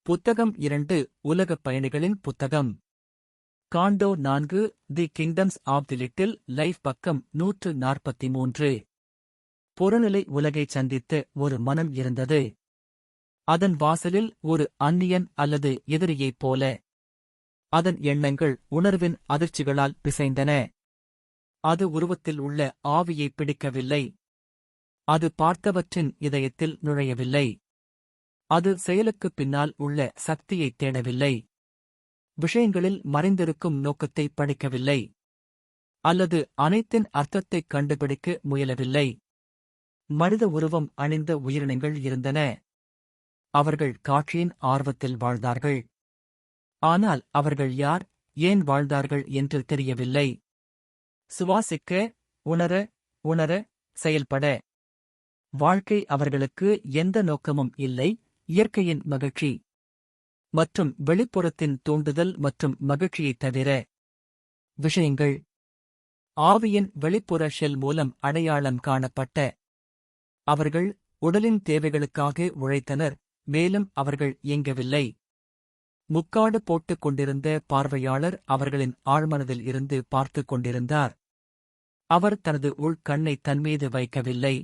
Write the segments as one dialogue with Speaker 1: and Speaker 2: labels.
Speaker 1: புத்தகம் 2 உலகப் பயணிகளின் புத்தகம். Canto 4 the kingdoms of the little life பக்கம் 143. புறநிலை உலகைச் சந்தித்த ஒரு மனம் இருந்தது. அதன் வாசலில் ஒரு அந்நியன் அல்லது எதிரியைப் போல. அதன் எண்ணங்கள் உணர்வின் அதிர்ச்சிகளால் பிசைந்தன. அது உருவத்தில் உள்ள ஆவியைப் பிடிக்கவில்லை. அது பார்த்தவற்றின் இதயத்தில் நுழையவில்லை. அது செயலுக்குப் பின்னால் உள்ள சக்தியைத் தேடவில்லை. விஷயங்களில் மறைந்திருக்கும் நோக்கத்தைப் படிக்கவில்லை. அல்லது அனைத்தின் அர்த்தத்தைக் கண்டுபிடிக்க முயலவில்லை. மனித உருவம் அணிந்த உயிரினங்கள் இருந்தன. அவர்கள் காட்சியின் ஆர்வத்தில் வாழ்ந்தார்கள். ஆனால் அவர்கள் யார், ஏன் வாழ்ந்தார்கள் என்று தெரியவில்லை. சுவாசிக்க, உணர, செயல்பட. வாழ்க்கை அவர்களுக்கு எந்த நோக்கமும் இல்லை, இயற்கையின் மகிழ்ச்சி மற்றும் வெளிப்புறத்தின் தூண்டுதல் மற்றும் மகிழ்ச்சியைத் தவிர. விஷயங்கள் ஆவியின் வெளிப்புற ஷெல் மூலம் அடையாளம் காணப்பட்ட. அவர்கள் உடலின் தேவைகளுக்காக உழைத்தனர், மேலும் அவர்கள் இயங்கவில்லை. முக்காடு போட்டுக் கொண்டிருந்த பார்வையாளர் அவர்களின் ஆழ்மனதில் இருந்து பார்த்துக் கொண்டிருந்தார். அவர் தனது உள்கண்ணை தன்மீது வைக்கவில்லை.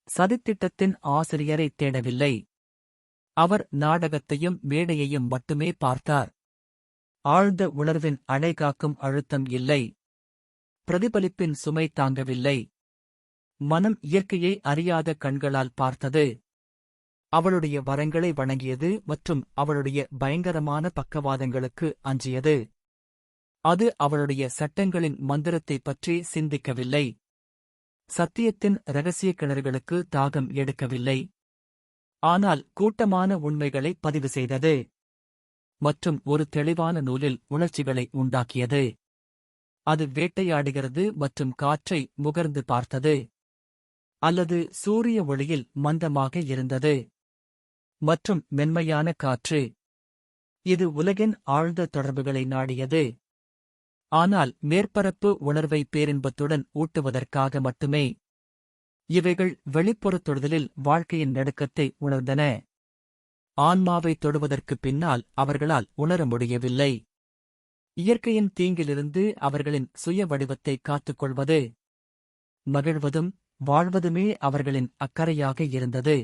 Speaker 1: சதித்திட்டத்தின் ஆசிரியரைத் தேடவில்லை. அவர் நாடகத்தையும் மேடையையும் மட்டுமே பார்த்தார். ஆழ்ந்த உணர்வின் அணைகாக்கும் அழுத்தம் இல்லை. பிரதிபலிப்பின் சுமை தாங்கவில்லை. மனம் இயற்கையை அறியாத கண்களால் பார்த்தது. அவளுடைய வரங்களை வணங்கியது மற்றும் அவளுடைய பயங்கரமான பக்கவாதங்களுக்கு அஞ்சியது. அது அவளுடைய சட்டங்களின் மந்திரத்தைப் பற்றி சிந்திக்கவில்லை. சத்தியத்தின் இரகசிய கிணறுகளுக்கு தாகம் எடுக்கவில்லை. ஆனால் கூட்டமான உண்மைகளை பதிவு செய்தது. மற்றும் ஒரு தெளிவான நூலில் உணர்ச்சிகளை உண்டாக்கியது. அது வேட்டையாடுகிறது மற்றும் காற்றை முகர்ந்து பார்த்தது. அல்லது சூரிய ஒளியில் மந்தமாக இருந்தது. மற்றும் மென்மையான காற்று. இது உலகின் ஆழ்ந்த தொடர்புகளை நாடியது. ஆனால் மேற்பரப்பு உணர்வை பேரின்பத்துடன் ஊட்டுவதற்காக மட்டுமே. இவைகள் வெளிப்புறத் தொடுதலில் வாழ்க்கையின் நடுக்கத்தை உணர்ந்தன. ஆன்மாவைத் தொடுவதற்குப் பின்னால் அவர்களால் உணர முடியவில்லை. இயற்கையின் தீங்கிலிருந்து அவர்களின் சுய வடிவத்தை காத்துக்கொள்வது, மகிழ்வதும் வாழ்வதுமே அவர்களின் அக்கறையாக இருந்தது.